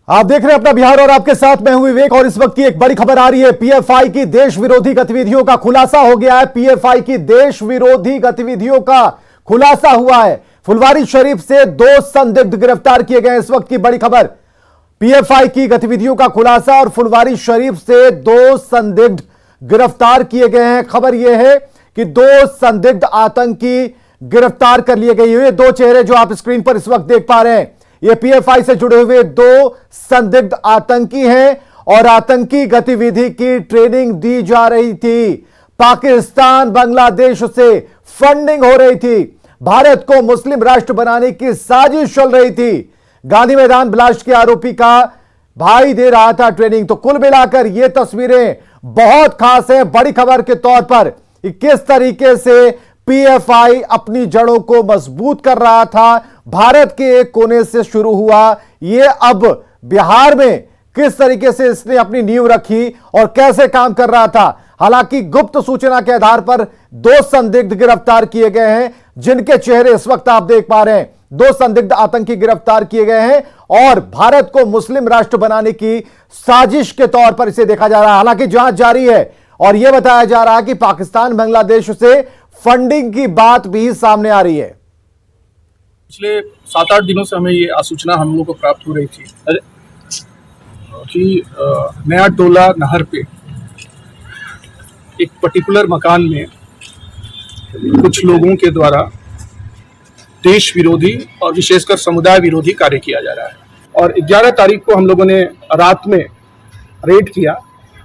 आप देख रहे हैं अपना बिहार और आपके साथ मैं हूं विवेक। और इस वक्त की एक बड़ी खबर आ रही है। पीएफआई की देश विरोधी गतिविधियों का खुलासा हो गया है। पीएफआई की देश विरोधी गतिविधियों का खुलासा हुआ है। फुलवारी शरीफ से 2 संदिग्ध गिरफ्तार किए गए। इस वक्त की बड़ी खबर, पीएफआई की गतिविधियों का खुलासा और फुलवारी शरीफ से 2 संदिग्ध गिरफ्तार किए गए हैं। खबर यह है कि 2 संदिग्ध आतंकी गिरफ्तार कर लिए गए। ये 2 चेहरे जो आप स्क्रीन पर इस वक्त देख पा रहे हैं, ये पीएफआई से जुड़े हुए 2 संदिग्ध आतंकी हैं और आतंकी गतिविधि की ट्रेनिंग दी जा रही थी। पाकिस्तान बांग्लादेश से फंडिंग हो रही थी। भारत को मुस्लिम राष्ट्र बनाने की साजिश चल रही थी। गांधी मैदान ब्लास्ट के आरोपी का भाई दे रहा था ट्रेनिंग। तो कुल मिलाकर ये तस्वीरें बहुत खास है। बड़ी खबर के तौर पर किस तरीके से पीएफआई अपनी जड़ों को मजबूत कर रहा था, भारत के एक कोने से शुरू हुआ, ये अब बिहार में किस तरीके से इसने अपनी नींव रखी और कैसे काम कर रहा था। हालांकि गुप्त सूचना के आधार पर 2 संदिग्ध गिरफ्तार किए गए हैं, जिनके चेहरे इस वक्त आप देख पा रहे हैं। 2 संदिग्ध आतंकी गिरफ्तार किए गए हैं और भारत को मुस्लिम राष्ट्र बनाने की साजिश के तौर पर इसे देखा जा रहा है। हालांकि जांच जारी है और यह बताया जा रहा है कि पाकिस्तान बांग्लादेश से फंडिंग की बात भी सामने आ रही है। पिछले 7-8 दिनों से हमें ये सूचना हम लोग को प्राप्त हो रही थी कि नया टोला नहर पे एक पर्टिकुलर मकान में कुछ लोगों के द्वारा देश विरोधी और विशेषकर समुदाय विरोधी कार्य किया जा रहा है। और 11 तारीख को हम लोगों ने रात में रेड किया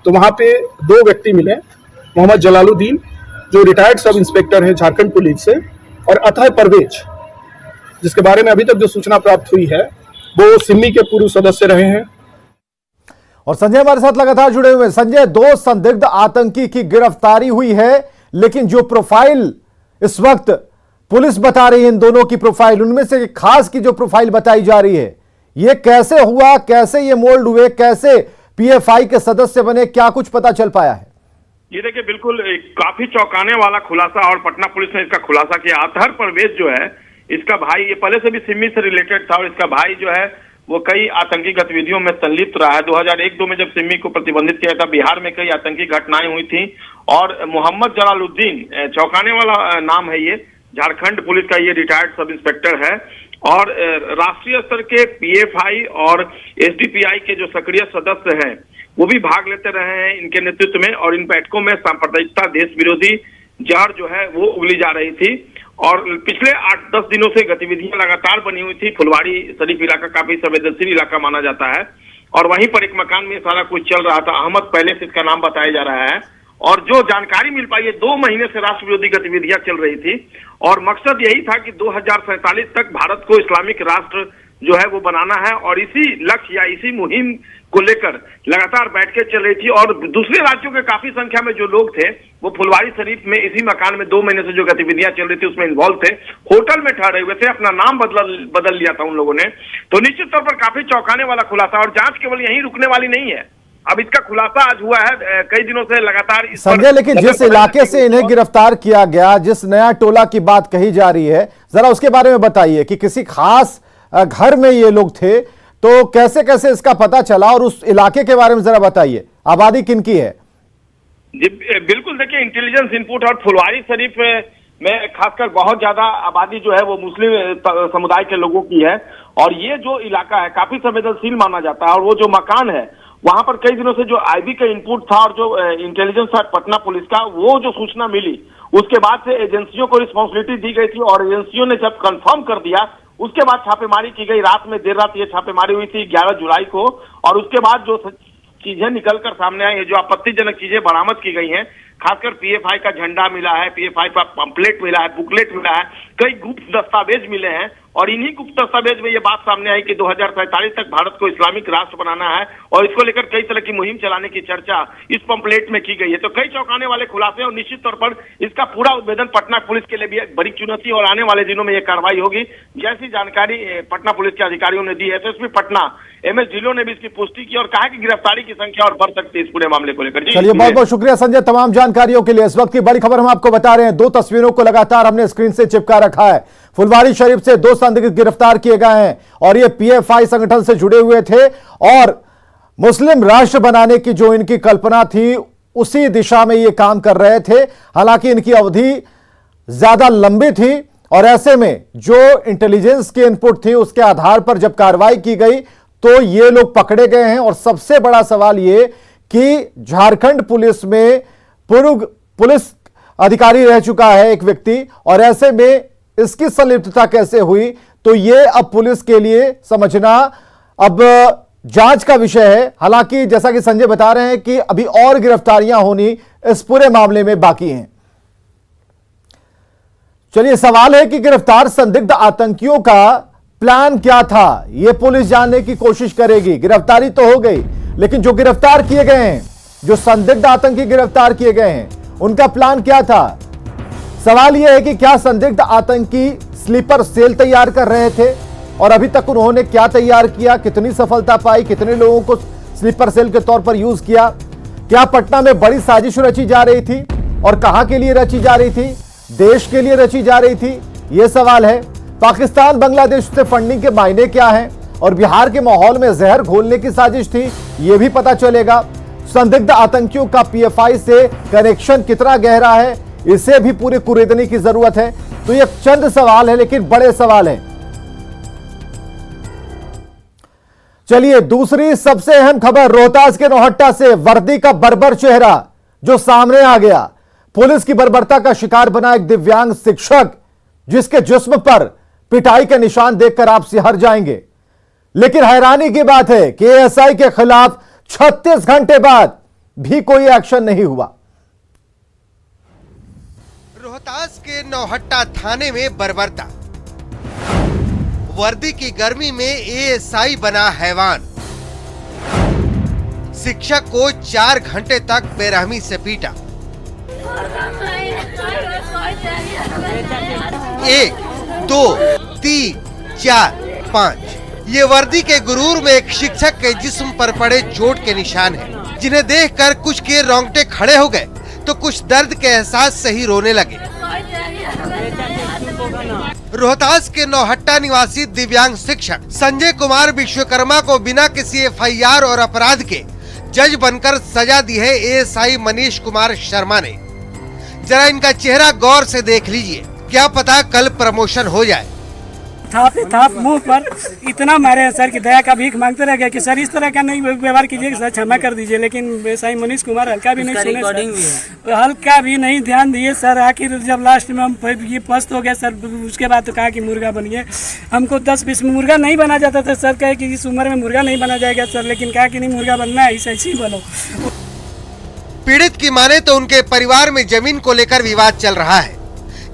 तो वहाँ पे 2 व्यक्ति मिले, मोहम्मद जलालुद्दीन जो रिटायर्ड सब इंस्पेक्टर हैं झारखंड पुलिस से, और अथय परवेज जिसके बारे में अभी तक जो सूचना प्राप्त हुई है वो सिमी के पूर्व सदस्य रहे हैं। और संजय हमारे साथ लगातार जुड़े हुए हैं। संजय, 2 संदिग्ध आतंकी की गिरफ्तारी हुई है, लेकिन जो प्रोफाइल इस वक्त पुलिस बता रही है, इन दोनों की प्रोफाइल, उनमें से खास की जो प्रोफाइल बताई जा रही है, ये कैसे हुआ, कैसे ये मोल्ड हुए, कैसे पीएफआई के सदस्य बने, क्या कुछ पता चल पाया है? ये देखिए, बिल्कुल काफी चौंकाने वाला खुलासा और पटना पुलिस ने इसका खुलासा किया। अतहर परवेज जो है, इसका भाई, ये पहले से भी सिमी से रिलेटेड था और इसका भाई जो है वो कई आतंकी गतिविधियों में संलिप्त रहा है। 2001-2 में जब सिमी को प्रतिबंधित किया था, बिहार में कई आतंकी घटनाएं हुई थी। और मोहम्मद जलालुद्दीन, चौंकाने वाला नाम है ये, झारखंड पुलिस का ये रिटायर्ड सब इंस्पेक्टर है और राष्ट्रीय स्तर के पीएफआई और एसडीपीआई के जो सक्रिय सदस्य हैं वो भी भाग लेते रहे हैं इनके नेतृत्व में। और इन बैठकों में सांप्रदायिकता, देश विरोधी जहर जो है वो उगली जा रही थी। और पिछले 8-10 दिनों से गतिविधियां लगातार बनी हुई थी। फुलवारी शरीफ इलाका काफी संवेदनशील इलाका माना जाता है और वहीं पर एक मकान में सारा कुछ चल रहा था। अहमद पहले से इसका नाम बताया जा रहा है और जो जानकारी मिल पाई है, 2 महीने से राष्ट्र विरोधी गतिविधियां चल रही थी और मकसद यही था कि 2047 तक भारत को इस्लामिक राष्ट्र जो है वो बनाना है। और इसी लक्ष्य या इसी मुहिम को लेकर लगातार बैठकें चल रही थी और दूसरे राज्यों के काफी संख्या में जो लोग थे वो फुलवारी शरीफ में इसी मकान में 2 महीने से जो गतिविधियां चल रही थी उसमें इन्वॉल्व थे। होटल में ठहरे हुए थे, अपना नाम बदल लिया था उन लोगों ने। तो निश्चित तौर पर काफी चौंकाने वाला खुलासा और जांच केवल यहीं रुकने वाली नहीं है। अब इसका खुलासा आज हुआ है, कई दिनों से लगातार इस संजय, लेकिन जिस इलाके से इन्हें गिरफ्तार किया गया, जिस नया टोला की बात कही जा रही है, जरा उसके बारे में बताइए कि किसी खास घर में ये लोग थे, तो कैसे कैसे इसका पता चला और उस इलाके के बारे में जरा बताइए, आबादी किनकी है? जी बिल्कुल, देखिए, इंटेलिजेंस इनपुट और फुलवारी शरीफ में खासकर बहुत ज्यादा आबादी जो है वो मुस्लिम समुदाय के लोगों की है और ये जो इलाका है काफी संवेदनशील माना जाता है। और वो जो मकान है वहां पर कई दिनों से जो आईबी का इनपुट था और जो इंटेलिजेंस था पटना पुलिस का, वो जो सूचना मिली उसके बाद से एजेंसियों को रिस्पॉन्सिबिलिटी दी गई थी और एजेंसियों ने जब कंफर्म कर दिया उसके बाद छापेमारी की गई। रात में, देर रात ये छापेमारी हुई थी 11 जुलाई को और उसके बाद जो चीजें निकलकर सामने आई है, जो आपत्तिजनक चीजें बरामद की गई हैं, खासकर पीएफआई का झंडा मिला है, पीएफआई का पंपलेट मिला है, बुकलेट मिला है, कई गुप्त दस्तावेज मिले हैं और इन्हीं गुप्त दस्तावेज में ये बात सामने आई कि 2047 तक भारत को इस्लामिक राष्ट्र बनाना है और इसको लेकर कई तरह की मुहिम चलाने की चर्चा इस पंपलेट में की गई है। तो कई चौंकाने वाले खुलासे और निश्चित तौर पर इसका पूरा उद्भेदन पटना पुलिस के लिए भी एक बड़ी चुनौती और आने वाले दिनों में यह कार्रवाई होगी। जैसी जानकारी पटना पुलिस के अधिकारियों ने दी है, एसएसपी पटना एमएस ढिल्लों ने भी इसकी पुष्टि की और कहा कि गिरफ्तारी की संख्या और बढ़ सकती है इस पूरे मामले को लेकर। चलिए, बहुत बहुत शुक्रिया संजय तमाम जानकारियों के लिए। इस वक्त की बड़ी खबर हम आपको बता रहे हैं, 2 तस्वीरों को लगातार हमने स्क्रीन से चिपका रखा है। फुलवारी शरीफ से 2 संदिग्ध गिरफ्तार किए गए हैं और ये पीएफआई संगठन से जुड़े हुए थे और मुस्लिम राष्ट्र बनाने की जो इनकी कल्पना थी उसी दिशा में ये काम कर रहे थे। हालांकि इनकी अवधि ज्यादा लंबी थी और ऐसे में जो इंटेलिजेंस की इनपुट थी उसके आधार पर जब कार्रवाई की गई तो ये लोग पकड़े गए हैं। और सबसे बड़ा सवाल ये कि झारखंड पुलिस में पूर्व पुलिस अधिकारी रह चुका है एक व्यक्ति और ऐसे में इसकी संलिप्तता कैसे हुई, तो ये अब पुलिस के लिए समझना अब जांच का विषय है। हालांकि जैसा कि संजय बता रहे हैं कि अभी और गिरफ्तारियां होनी इस पूरे मामले में बाकी हैं। चलिए, सवाल है कि गिरफ्तार संदिग्ध आतंकियों का प्लान क्या था, यह पुलिस जानने की कोशिश करेगी। गिरफ्तारी तो हो गई, लेकिन जो गिरफ्तार किए गए हैं, जो संदिग्ध आतंकी गिरफ्तार किए गए हैं, उनका प्लान क्या था। सवाल यह है कि क्या संदिग्ध आतंकी स्लीपर सेल तैयार कर रहे थे और अभी तक उन्होंने क्या तैयार किया, कितनी सफलता पाई, कितने लोगों को स्लीपर सेल के तौर पर यूज किया। क्या पटना में बड़ी साजिश रची जा रही थी और कहां के लिए रची जा रही थी, देश के लिए रची जा रही थी, यह सवाल है। पाकिस्तान बांग्लादेश से फंडिंग के मायने क्या हैं और बिहार के माहौल में जहर घोलने की साजिश थी, यह भी पता चलेगा। संदिग्ध आतंकियों का पीएफआई से कनेक्शन कितना गहरा है, इसे भी पूरी कुरेदनी की जरूरत है। तो ये चंद सवाल है लेकिन बड़े सवाल है। चलिए, दूसरी सबसे अहम खबर रोहतास के नौहट्टा से वर्दी का बर्बर चेहरा जो सामने आ गया। पुलिस की बर्बरता का शिकार बना एक दिव्यांग शिक्षक जिसके जिस्म पर पिटाई के निशान देखकर आप सिहर जाएंगे। लेकिन हैरानी की बात है कि एएसआई के खिलाफ 36 घंटे बाद भी कोई एक्शन नहीं हुआ। रोहतास के नौहट्टा थाने में बर्बरता, वर्दी की गर्मी में एएसआई बना हैवान। शिक्षक को 4 घंटे तक बेरहमी से पीटा। 1, 2, 3, 4, 5 ये वर्दी के गुरूर में एक शिक्षक के जिस्म पर पड़े चोट के निशान हैं, जिन्हें देखकर कुछ के रोंगटे खड़े हो गए तो कुछ दर्द के एहसास से ही रोने लगे। रोहतास के नौहट्टा निवासी दिव्यांग शिक्षक संजय कुमार विश्वकर्मा को बिना किसी एफआईआर और अपराध के जज बनकर सजा दी है एएसआई मनीष कुमार शर्मा ने। जरा इनका चेहरा गौर से देख लीजिए, क्या पता कल प्रमोशन हो जाए। थाप मुंह पर इतना मारे हैं सर कि दया का भीख मांगते रह गए कि सर इस तरह का नहीं व्यवहार कीजिए, सर क्षमा कर दीजिए। लेकिन एएसआई मनीष कुमार हल्का भी नहीं सुने सर, हल्का भी नहीं ध्यान दिए सर। आखिर जब लास्ट में हम ये पस्त हो गए सर, उसके बाद तो कहा कि मुर्गा बनिए। हमको 10-20 में मुर्गा नहीं बना जाता था सर, कहे कि इस उम्र में मुर्गा नहीं बना जाएगा सर, लेकिन कहा कि नहीं मुर्गा बनना है, ऐसे ही बनो। पीड़ित की माने तो उनके परिवार में जमीन को लेकर विवाद चल रहा है,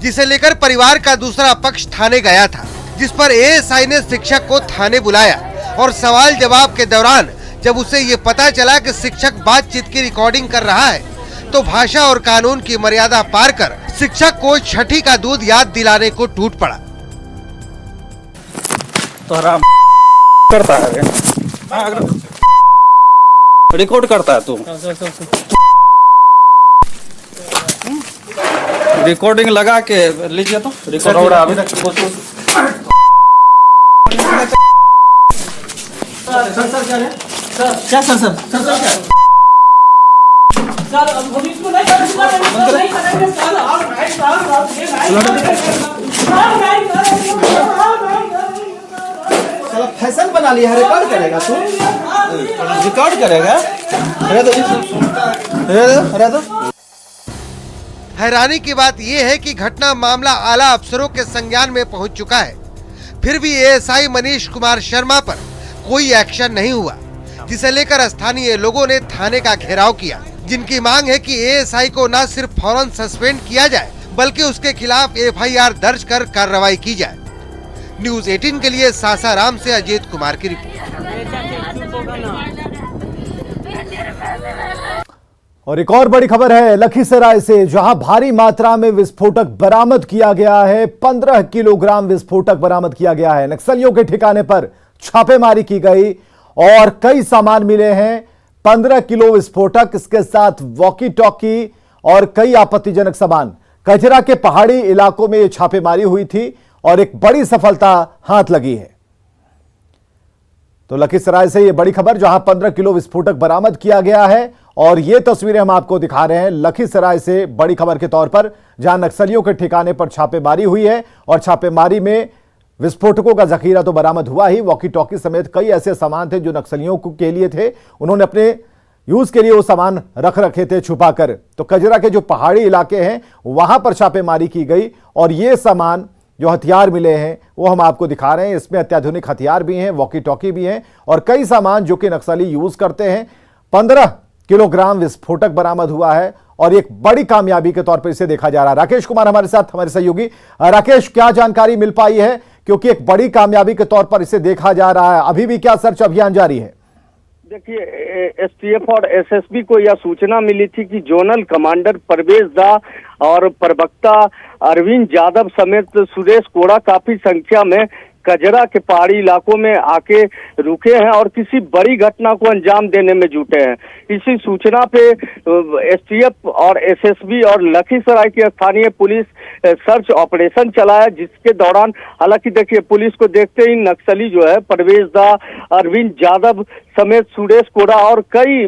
जिसे लेकर परिवार का दूसरा पक्ष थाने गया था, जिस पर एएसआई ने शिक्षक को थाने बुलाया और सवाल जवाब के दौरान जब उसे ये पता चला कि शिक्षक बातचीत की रिकॉर्डिंग कर रहा है तो भाषा और कानून की मर्यादा पार कर शिक्षक को छठी का दूध याद दिलाने को टूट पड़ा। तोहरा करता है रिकॉर्ड करता है तू, रिकॉर्डिंग लगा के लीजिए तो रिकॉर्ड अभी तक क्या सर सर सर सर क्या सर हम इसको नहीं करेंगे सर, साला फैशन बना लिया है, रिकॉर्ड करेगा तू, रिकॉर्ड करेगा। हैरानी की बात यह है कि घटना मामला आला अफसरों के संज्ञान में पहुंच चुका है, फिर भी एएसआई मनीष कुमार शर्मा पर कोई एक्शन नहीं हुआ, जिसे लेकर स्थानीय लोगों ने थाने का घेराव किया, जिनकी मांग है कि एएसआई को न सिर्फ फौरन सस्पेंड किया जाए बल्कि उसके खिलाफ एफआईआर दर्ज कर कार्रवाई की जाए। न्यूज 18 के लिए सासाराम से अजीत कुमार की रिपोर्ट। और एक और बड़ी खबर है लखीसराय से, जहां भारी मात्रा में विस्फोटक बरामद किया गया है। 15 किलोग्राम विस्फोटक बरामद किया गया है। नक्सलियों के ठिकाने पर छापेमारी की गई और कई सामान मिले हैं। 15 किलो विस्फोटक, इसके साथ वॉकी टॉकी और कई आपत्तिजनक सामान। कजरा के पहाड़ी इलाकों में यह छापेमारी हुई थी और एक बड़ी सफलता हाथ लगी है। तो लखीसराय से यह बड़ी खबर, जहां 15 किलो विस्फोटक बरामद किया गया है और ये तस्वीरें हम आपको दिखा रहे हैं लखीसराय से बड़ी खबर के तौर पर, जहां नक्सलियों के ठिकाने पर छापेमारी हुई है और छापेमारी में विस्फोटकों का जखीरा तो बरामद हुआ ही, वॉकी टॉकी समेत कई ऐसे सामान थे जो नक्सलियों के लिए थे। उन्होंने अपने यूज के लिए वो सामान रख रखे थे छुपा कर। तो कजरा के जो पहाड़ी इलाके हैं वहां पर छापेमारी की गई और ये सामान जो हथियार मिले हैं वो हम आपको दिखा रहे हैं। इसमें अत्याधुनिक हथियार भी हैं, वॉकी टॉकी भी हैं और कई सामान जो कि नक्सली यूज करते हैं। 15 किलोग्राम विस्फोटक बरामद हुआ है और एक बड़ी कामयाबी के तौर पर इसे देखा जा रहा है। राकेश कुमार हमारे साथ, हमारे सहयोगी। राकेश, क्या जानकारी मिल पाई है, क्योंकि एक बड़ी कामयाबी के तौर पर इसे देखा जा रहा है, अभी भी क्या सर्च अभियान जारी है? देखिए, एसटीएफ और एसएसबी को यह सूचना मिली थी कि जोनल कमांडर परवेज दा और प्रवक्ता अरविंद यादव समेत सुरेश कोड़ा काफी संख्या में कजरा के पहाड़ी इलाकों में आके रुके हैं और किसी बड़ी घटना को अंजाम देने में जुटे हैं। इसी सूचना पे एसटीएफ और एसएसबी और लखीसराय की स्थानीय पुलिस सर्च ऑपरेशन चलाया, जिसके दौरान हालांकि देखिए पुलिस को देखते ही नक्सली जो है परवेज दा, अरविंद यादव समेत सुरेश कोड़ा और कई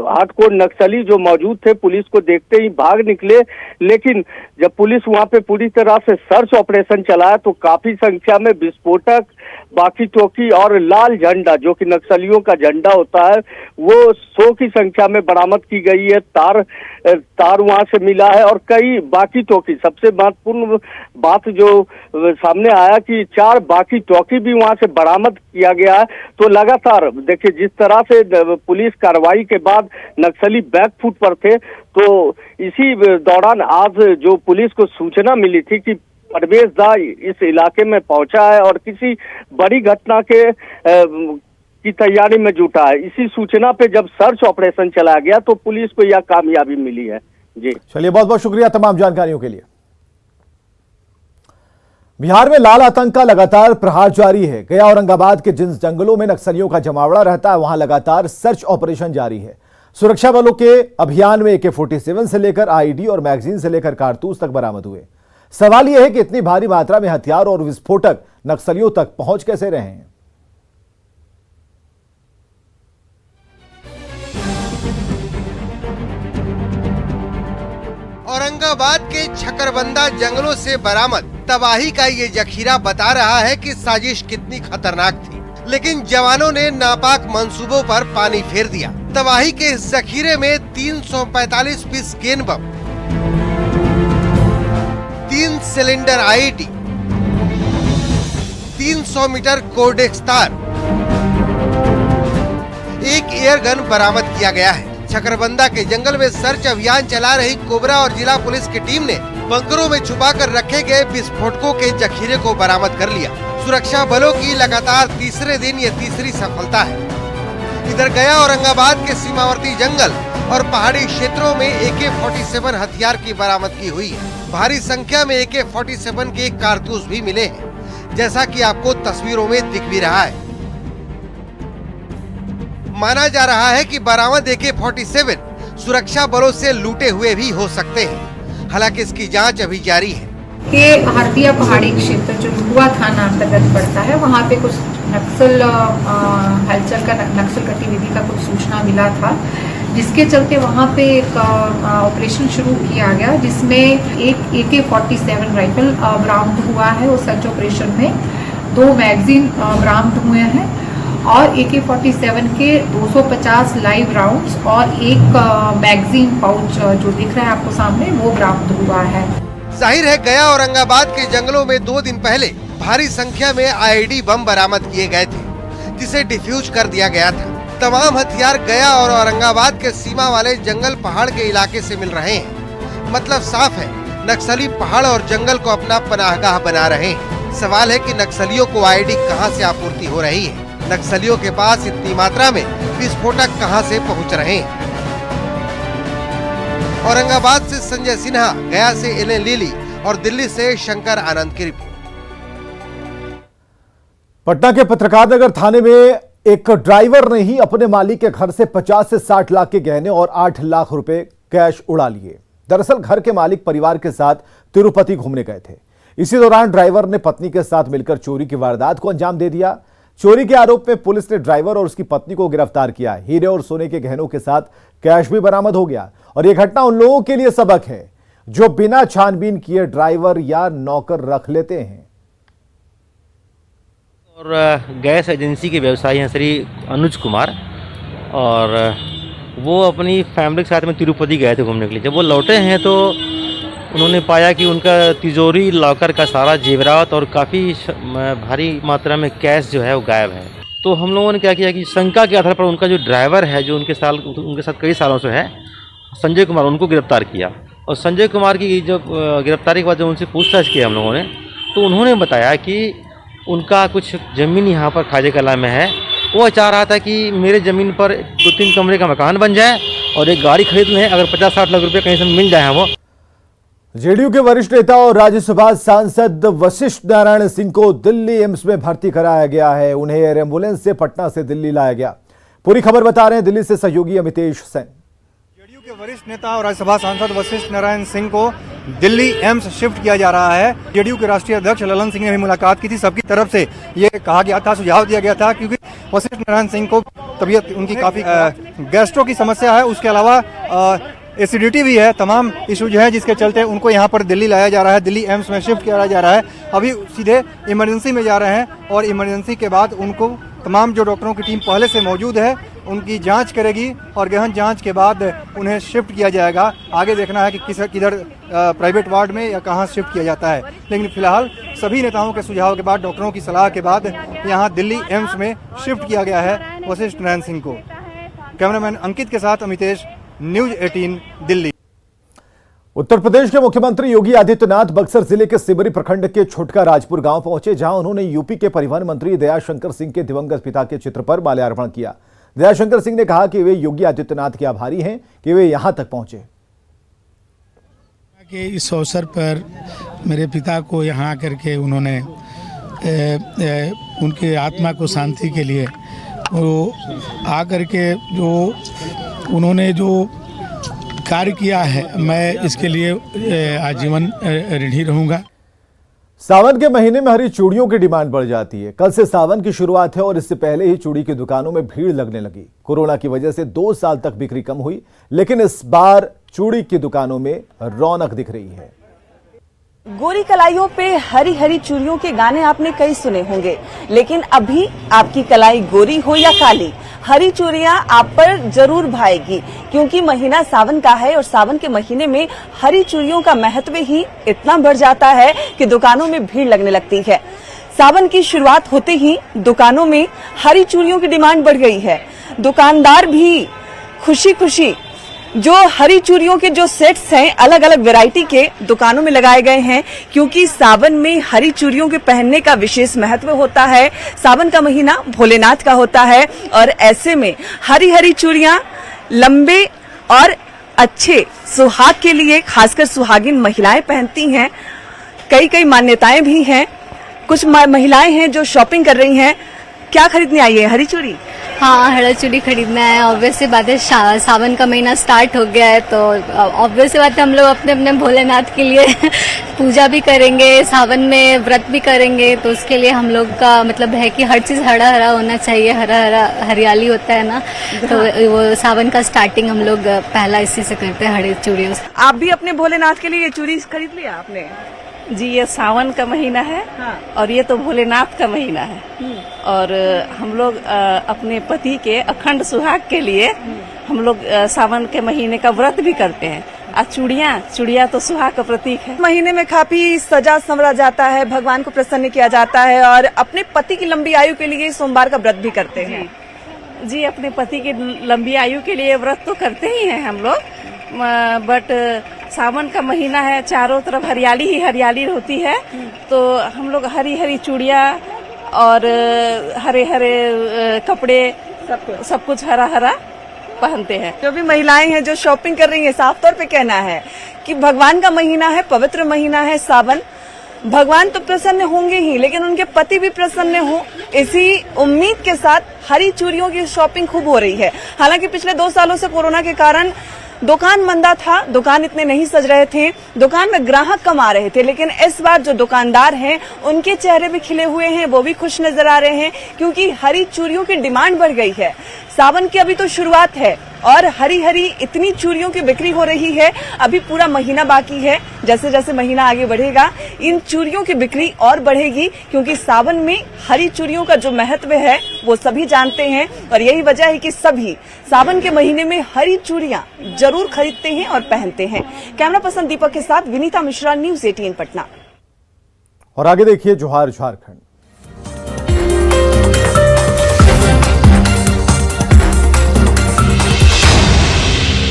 हार्डकोर नक्सली जो मौजूद थे पुलिस को देखते ही भाग निकले। लेकिन जब पुलिस वहां पे पूरी तरह से सर्च ऑपरेशन चलाया तो काफी संख्या में विस्फोटक, बाकी टोकी और लाल झंडा जो कि नक्सलियों का झंडा होता है वो 100 की संख्या में बरामद की गई है। तार वहां से मिला है और कई बाकी टोकी। सबसे महत्वपूर्ण बात जो सामने आया कि 4 बाकी टोकी भी वहां से बरामद किया गया है। तो लगातार देखिए जिस तरह से पुलिस कार्रवाई के बाद नक्सली बैकफुट पर थे, तो इसी दौरान आज जो पुलिस को सूचना मिली थी कि परवेज दा इस इलाके में पहुंचा है और किसी बड़ी घटना की तैयारी में जुटा है। इसी सूचना पे जब सर्च ऑपरेशन चलाया गया तो पुलिस को यह कामयाबी मिली है। जी चलिए, बहुत बहुत शुक्रिया तमाम जानकारियों के लिए। बिहार में लाल आतंक का लगातार प्रहार जारी है। गया औरंगाबाद के जिन जंगलों में नक्सलियों का जमावड़ा रहता है वहां लगातार सर्च ऑपरेशन जारी है। सुरक्षा बलों के अभियान में AK-47 से लेकर आईडी और मैगजीन से लेकर कारतूस तक बरामद हुए। सवाल यह है कि इतनी भारी मात्रा में हथियार और विस्फोटक नक्सलियों तक पहुंच कैसे रहे हैं। औरंगाबाद के छकरबंदा जंगलों से बरामद तबाही का ये जखीरा बता रहा है कि साजिश कितनी खतरनाक थी, लेकिन जवानों ने नापाक मंसूबों पर पानी फेर दिया। तबाही के इस जखीरे में 345 पीस गेंद बम, 3 सिलेंडर आईडी, 300 मीटर कोर्डेक्स तार, 1 एयरगन बरामद किया गया है। छकरबंदा के जंगल में सर्च अभियान चला रही कोबरा और जिला पुलिस की टीम ने बंकरों में छुपाकर रखे गए विस्फोटकों के जखीरे को बरामद कर लिया। सुरक्षा बलों की लगातार तीसरे दिन ये तीसरी सफलता है। इधर गया औरंगाबाद के सीमावर्ती जंगल और पहाड़ी क्षेत्रों में AK-47 हथियार की बरामदगी हुई है। भारी संख्या में AK-47 के कारतूस भी मिले हैं, जैसा कि आपको तस्वीरों में दिख भी रहा है। माना जा रहा है कि बरामद AK-47 सुरक्षा बलों से लूटे हुए भी हो सकते हैं। हालांकि इसकी जांच अभी जारी है। के हरदिया पहाड़ी क्षेत्र जो लुहुआ थाना अंतर्गत पड़ता है, वहाँ पे कुछ नक्सल हलचल का, नक्सल गतिविधि का कुछ सूचना मिला था, जिसके चलते वहाँ पे एक ऑपरेशन शुरू किया गया, जिसमें एक AK-47 राइफल बरामद हुआ है। उस सर्च ऑपरेशन में 2 मैगजीन बरामद हुए हैं और AK-47 के 250 लाइव राउंड्स और एक मैगजीन पाउच जो दिख रहा है आपको सामने, वो बरामद हुआ है। जाहिर है गया औरंगाबाद के जंगलों में 2 दिन पहले भारी संख्या में आईडी बम बरामद किए गए थे, जिसे डिफ्यूज कर दिया गया था। तमाम हथियार गया और औरंगाबाद के सीमा वाले जंगल पहाड़ के इलाके से मिल रहे हैं। मतलब साफ है, नक्सली पहाड़ और जंगल को अपना पनाहगाह बना रहे हैं। सवाल है कि नक्सलियों को आईडी कहां से आपूर्ति हो रही है, नक्सलियों के पास इतनी मात्रा में विस्फोटक कहां से पहुंच रहे हैं। औरंगाबाद से संजय सिन्हा, गया से एलन लीली और दिल्ली से शंकर आनंद की रिपोर्ट। पटना के पत्रकार नगर थाने में एक ड्राइवर ने ही अपने मालिक के घर से 50 से 60 लाख के गहने और 8 लाख रुपए कैश उड़ा लिए। दरअसल घर के मालिक परिवार के साथ तिरुपति घूमने गए थे। इसी दौरान ड्राइवर ने पत्नी के साथ मिलकर चोरी की वारदात को अंजाम दे दिया। चोरी के आरोप में पुलिस ने ड्राइवर और उसकी पत्नी को गिरफ्तार किया। हीरे और सोने के गहनों के साथ कैश भी बरामद हो गया। और यह घटना उन लोगों के लिए सबक है जो बिना छानबीन किए ड्राइवर या नौकर रख लेते हैं। और गैस एजेंसी के व्यवसायी हैं श्री अनुज कुमार, और वो अपनी फैमिली के साथ में तिरुपति गए थे घूमने के लिए। जब वो लौटे हैं तो उन्होंने पाया कि उनका तिजोरी लॉकर का सारा जेवरात और काफ़ी भारी मात्रा में कैश जो है वो गायब है। तो हम लोगों ने क्या किया कि शंका के आधार पर उनका जो ड्राइवर है जो उनके साथ कई सालों से है, संजय कुमार, उनको गिरफ्तार किया। और संजय कुमार की जब गिरफ्तारी के बाद जब उनसे पूछताछ किया हम लोगों ने, तो उन्होंने बताया कि उनका कुछ ज़मीन यहाँ पर खाजे कला में है। वो चाह रहा था कि मेरे ज़मीन पर 2-3 कमरे का मकान बन जाए और एक गाड़ी खरीद लें, अगर 50-60 लाख रुपए कहीं से मिल जाए वो। जेडीयू के वरिष्ठ नेता और राज्यसभा सांसद वशिष्ठ नारायण सिंह को दिल्ली एम्स में भर्ती कराया गया है। उन्हें एयर एम्बुलेंस से पटना से दिल्ली लाया गया। पूरी खबर बता रहे हैं दिल्ली से सहयोगी अमितेश सेन। जेडीयू के वरिष्ठ नेता और राज्यसभा सांसद वशिष्ठ नारायण सिंह को दिल्ली एम्स शिफ्ट किया जा रहा है। जेडीयू के राष्ट्रीय अध्यक्ष ललन सिंह ने भी मुलाकात की थी। सबकी तरफ से ये कहा गया था, सुझाव दिया गया था, क्योंकि वशिष्ठ नारायण सिंह को तबीयत उनकी काफी गैस्ट्रो की समस्या है, उसके अलावा एसिडिटी भी है, तमाम इश्यूज हैं, जिसके चलते उनको यहाँ पर दिल्ली लाया जा रहा है, दिल्ली एम्स में शिफ्ट किया जा रहा है। अभी सीधे इमरजेंसी में जा रहे हैं और इमरजेंसी के बाद उनको तमाम जो डॉक्टरों की टीम पहले से मौजूद है उनकी जांच करेगी और गहन जांच के बाद उन्हें शिफ्ट किया जाएगा। आगे देखना है कि किधर प्राइवेट वार्ड में या कहां शिफ्ट किया जाता है। लेकिन फिलहाल सभी नेताओं के सुझाव के बाद, डॉक्टरों की सलाह के बाद यहां दिल्ली एम्स में शिफ्ट किया गया है वशिष्ठ नारायण सिंह को। कैमरामैन अंकित के साथ अमितेश, न्यूज 18 दिल्ली। उत्तर प्रदेश के मुख्यमंत्री योगी आदित्यनाथ बक्सर जिले के सिमरी प्रखंड के छोटका राजपुर गांव पहुंचे, जहां उन्होंने यूपी के परिवहन मंत्री दयाशंकर सिंह के दिवंगत पिता के चित्र पर माल्यार्पण किया। दयाशंकर सिंह ने कहा कि वे योगी आदित्यनाथ के आभारी हैं कि वे यहां तक पहुंचे। कि इस अवसर पर मेरे पिता को यहाँ आकर के उन्होंने उनके आत्मा को शांति के लिए वो आकर के जो उन्होंने जो कार्य किया है, मैं इसके लिए आजीवन ऋणी रहूंगा। सावन के महीने में हरी चूड़ियों की डिमांड बढ़ जाती है। कल से सावन की शुरुआत है और इससे पहले ही चूड़ी की दुकानों में भीड़ लगने लगी। कोरोना की वजह से 2 साल तक बिक्री कम हुई, लेकिन इस बार चूड़ी की दुकानों में रौनक दिख रही है। गोरी कलाइयों पे हरी हरी चूड़ियों के गाने आपने कई सुने होंगे, लेकिन अभी आपकी कलाई गोरी हो या काली, हरी चूड़ियां आप पर जरूर भाएगी, क्योंकि महीना सावन का है और सावन के महीने में हरी चूड़ियों का महत्व ही इतना बढ़ जाता है कि दुकानों में भीड़ लगने लगती है। सावन की शुरुआत होते ही दुकानों में हरी चूड़ियों की डिमांड बढ़ गई है। दुकानदार भी खुशी खुशी जो हरी चूड़ियों के जो सेट्स हैं अलग अलग वैरायटी के दुकानों में लगाए गए हैं, क्योंकि सावन में हरी चूड़ियों के पहनने का विशेष महत्व होता है। सावन का महीना भोलेनाथ का होता है और ऐसे में हरी हरी चूड़ियां लंबे और अच्छे सुहाग के लिए खासकर सुहागिन महिलाएं पहनती हैं। कई मान्यताएं भी हैं। कुछ महिलाएं हैं जो शॉपिंग कर रही हैं। क्या खरीदने आई है? हरी चूड़ी? हाँ, हरा चूड़ी खरीदना है। ऑब्वियस सी बात है, सावन का महीना स्टार्ट हो गया है, तो ऑब्वियस सी बात है हम लोग अपने अपने भोलेनाथ के लिए पूजा भी करेंगे, सावन में व्रत भी करेंगे, तो उसके लिए हम लोग का मतलब है कि हर चीज़ हरा हरा होना चाहिए। हरा हरा हरियाली होता है ना, तो वो सावन का स्टार्टिंग हम लोग पहला इसी से करते हैं, हरी चूड़ियों से। आप भी अपने भोलेनाथ के लिए ये चूड़ी खरीद लिया आपने? जी, ये सावन का महीना है। हाँ। और ये तो भोलेनाथ का महीना है। और हम लोग अपने पति के अखंड सुहाग के लिए हम लोग सावन के महीने का व्रत भी करते हैं। और चूड़ियाँ तो सुहाग का प्रतीक है। महीने में काफी सजा संवरा जाता है, भगवान को प्रसन्न किया जाता है और अपने पति की लंबी आयु के लिए सोमवार का व्रत भी करते हैं। जी, अपने पति की लंबी आयु के लिए व्रत तो करते ही हैं हम लोग, बट सावन का महीना है, चारों तरफ हरियाली ही हरियाली होती है, तो हम लोग हरी हरी चूड़ियाँ और हरे हरे कपड़े सब कुछ हरा हरा पहनते हैं। जो भी महिलाएं हैं जो शॉपिंग कर रही हैं, साफ तौर पे कहना है कि भगवान का महीना है, पवित्र महीना है सावन, भगवान तो प्रसन्न होंगे ही, लेकिन उनके पति भी प्रसन्न हो, इसी उम्मीद के साथ हरी चूड़ियों की शॉपिंग खूब हो रही है। हालांकि पिछले 2 सालों से कोरोना के कारण दुकान मंदा था, दुकान इतने नहीं सज रहे थे, दुकान में ग्राहक कम आ रहे थे, लेकिन इस बार जो दुकानदार हैं उनके चेहरे भी खिले हुए हैं, वो भी खुश नजर आ रहे हैं, क्योंकि हरी चूड़ियों की डिमांड बढ़ गई है। सावन की अभी तो शुरुआत है और हरी हरी इतनी चूड़ियों की बिक्री हो रही है। अभी पूरा महीना बाकी है, जैसे जैसे महीना आगे बढ़ेगा इन चूड़ियों की बिक्री और बढ़ेगी, क्योंकि सावन में हरी चूड़ियों का जो महत्व है वो सभी जानते हैं और यही वजह है कि सभी सावन के महीने में हरी चूड़ियां जरूर खरीदते हैं और पहनते हैं। कैमरा पर्सन दीपक के साथ विनीता मिश्रा, न्यूज़ 18 पटना। और आगे देखिए जोहार झारखंड।